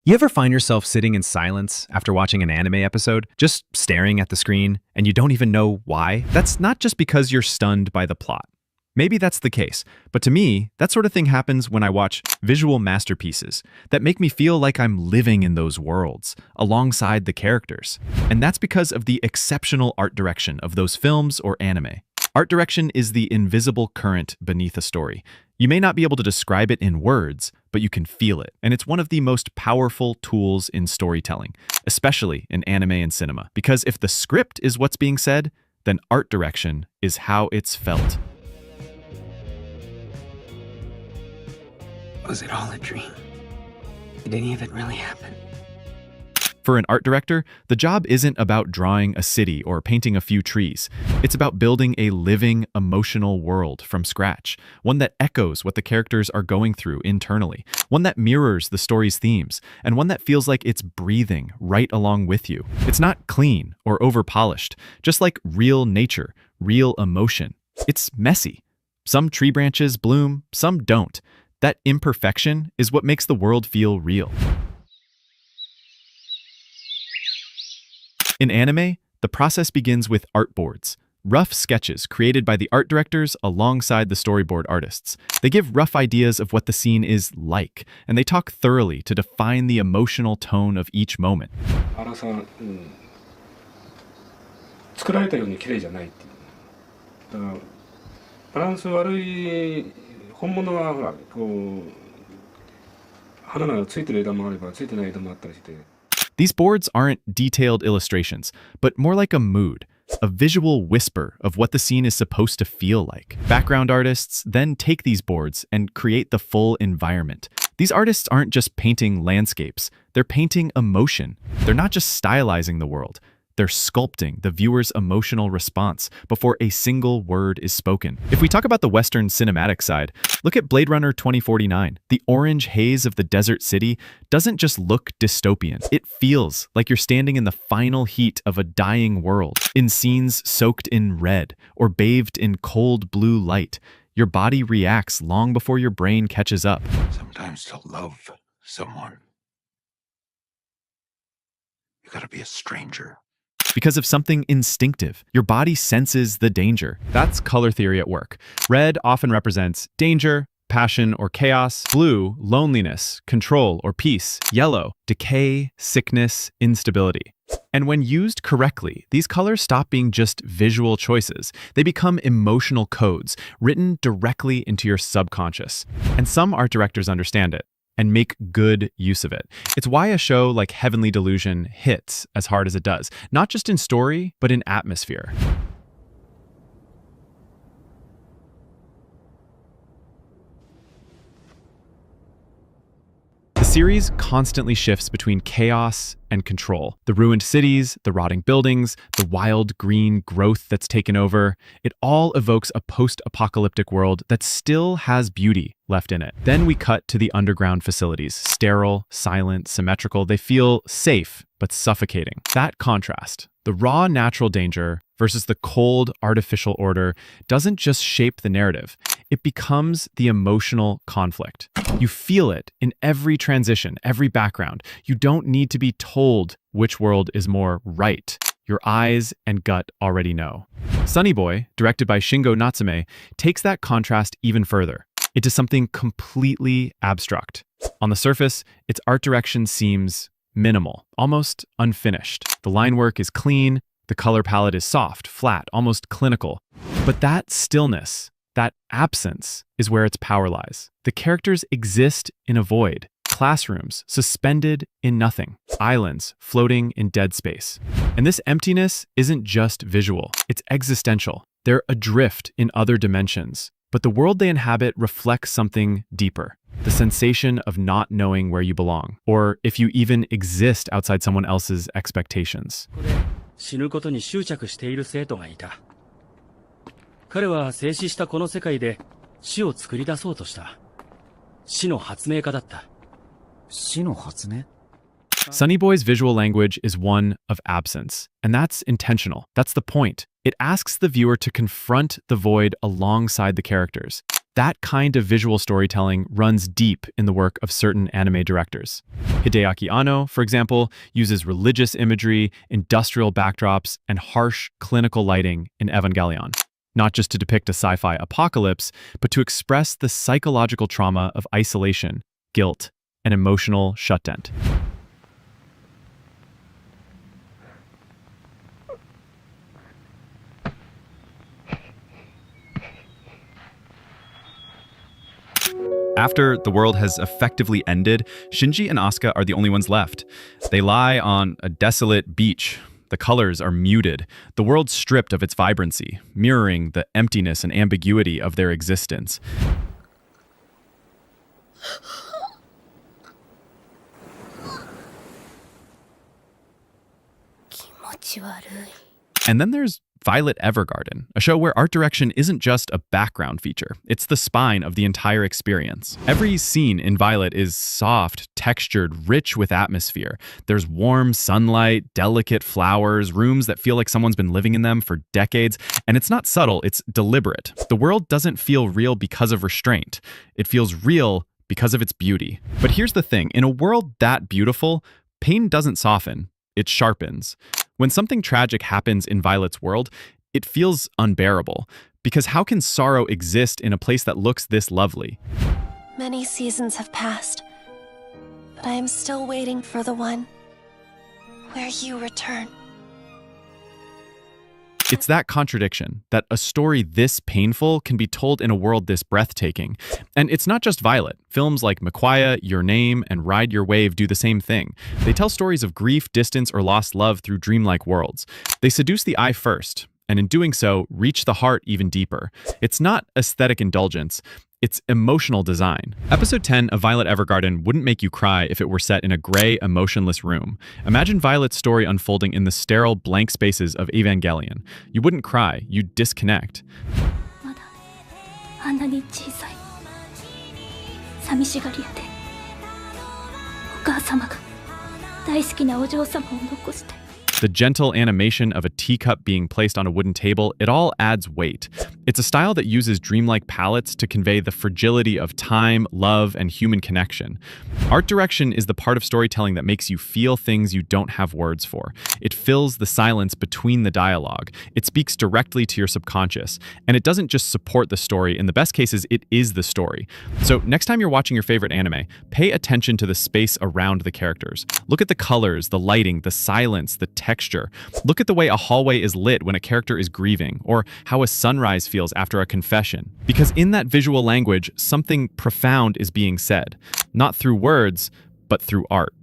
You ever find yourself sitting in silence after watching an anime episode, just staring at the screen, and you don't even know why? That's not just because you're stunned by the plot. Maybe that's the case, but to me, that sort of thing happens when I watch visual masterpieces that make me feel like I'm living in those worlds, alongside the characters. And that's because of the exceptional art direction of those films or anime. Art direction is the invisible current beneath a story. You may not be able to describe it in words, but you can feel it. And it's one of the most powerful tools in storytelling, especially in anime and cinema. Because if the script is what's being said, then art direction is how it's felt. Was it all a dream? Did any of it really happen? For an art director, the job isn't about drawing a city or painting a few trees. It's about building a living, emotional world from scratch, one that echoes what the characters are going through internally, one that mirrors the story's themes, and one that feels like it's breathing right along with you. It's not clean or over-polished, just like real nature, real emotion. It's messy. Some tree branches bloom, some don't. That imperfection is what makes the world feel real. In anime, the process begins with art boards, rough sketches created by the art directors alongside the storyboard artists. They give rough ideas of what the scene is like, and they talk thoroughly to define the emotional tone of each moment. 作られたように綺麗じゃないっていう。だからバランス悪い本物はほらこう花がついてる枝もあればついてない枝もあったりして。 These boards aren't detailed illustrations, but more like a mood, a visual whisper of what the scene is supposed to feel like. Background artists then take these boards and create the full environment. These artists aren't just painting landscapes, they're painting emotion. They're not just stylizing the world. They're sculpting the viewer's emotional response before a single word is spoken. If we talk about the Western cinematic side, look at Blade Runner 2049. The orange haze of the desert city doesn't just look dystopian. It feels like you're standing in the final heat of a dying world, in scenes soaked in red or bathed in cold blue light. Your body reacts long before your brain catches up. Sometimes to love someone, you gotta be a stranger. Because of something instinctive. Your body senses the danger. That's color theory at work. Red often represents danger, passion, or chaos. Blue, loneliness, control, or peace. Yellow, decay, sickness, instability. And when used correctly, these colors stop being just visual choices. They become emotional codes written directly into your subconscious. And some art directors understand it and make good use of it. It's why a show like Heavenly Delusion hits as hard as it does, not just in story, but in atmosphere. The series constantly shifts between chaos and control. The ruined cities, the rotting buildings, the wild green growth that's taken over, it all evokes a post-apocalyptic world that still has beauty left in it. Then we cut to the underground facilities, sterile, silent, symmetrical. They feel safe, but suffocating. That contrast, the raw natural danger versus the cold artificial order, doesn't just shape the narrative. It becomes the emotional conflict. You feel it in every transition, every background. You don't need to be told which world is more right. Your eyes and gut already know. Sonny Boy, directed by Shingo Natsume, takes that contrast even further, into something completely abstract. On the surface, its art direction seems minimal, almost unfinished. The line work is clean, the color palette is soft, flat, almost clinical. But that stillness, that absence, is where its power lies. The characters exist in a void. Classrooms suspended in nothing. Islands floating in dead space. And this emptiness isn't just visual, it's existential. They're adrift in other dimensions. But the world they inhabit reflects something deeper. The sensation of not knowing where you belong, or if you even exist outside someone else's expectations. 死ぬことに執着している生徒がいた。彼は静止したこの世界で死を作り出そうとした。死の発明家だった。死の発明? Sonny Boy's visual language is one of absence, and that's intentional. That's the point. It asks the viewer to confront the void alongside the characters. That kind of visual storytelling runs deep in the work of certain anime directors. Hideaki Anno, for example, uses religious imagery, industrial backdrops, and harsh clinical lighting in Evangelion, not just to depict a sci-fi apocalypse, but to express the psychological trauma of isolation, guilt, and emotional shutdown. After the world has effectively ended, Shinji and Asuka are the only ones left. They lie on a desolate beach. The colors are muted, the world stripped of its vibrancy, mirroring the emptiness and ambiguity of their existence. And then there's Violet Evergarden, a show where art direction isn't just a background feature, it's the spine of the entire experience. Every scene in Violet is soft, textured, rich with atmosphere. There's warm sunlight, delicate flowers, rooms that feel like someone's been living in them for decades, and it's not subtle, it's deliberate. The world doesn't feel real because of restraint. It feels real because of its beauty. But here's the thing, in a world that beautiful, pain doesn't soften, it sharpens. When something tragic happens in Violet's world, it feels unbearable. Because how can sorrow exist in a place that looks this lovely? Many seasons have passed, but I am still waiting for the one where you return. It's that contradiction, that a story this painful can be told in a world this breathtaking. And it's not just Violet. Films like Maquia, Your Name, and Ride Your Wave do the same thing. They tell stories of grief, distance, or lost love through dreamlike worlds. They seduce the eye first, and in doing so, reach the heart even deeper. It's not aesthetic indulgence. It's emotional design. Episode 10 of Violet Evergarden wouldn't make you cry if it were set in a gray, emotionless room. Imagine Violet's story unfolding in the sterile, blank spaces of Evangelion. You wouldn't cry, you'd disconnect. The gentle animation of a teacup being placed on a wooden table, it all adds weight. It's a style that uses dreamlike palettes to convey the fragility of time, love, and human connection. Art direction is the part of storytelling that makes you feel things you don't have words for. It fills the silence between the dialogue. It speaks directly to your subconscious. And it doesn't just support the story. In the best cases, it is the story. So next time you're watching your favorite anime, pay attention to the space around the characters. Look at the colors, the lighting, the silence, the texture. Look at the way a hallway is lit when a character is grieving, or how a sunrise feels after a confession. Because in that visual language, something profound is being said, not through words, but through art.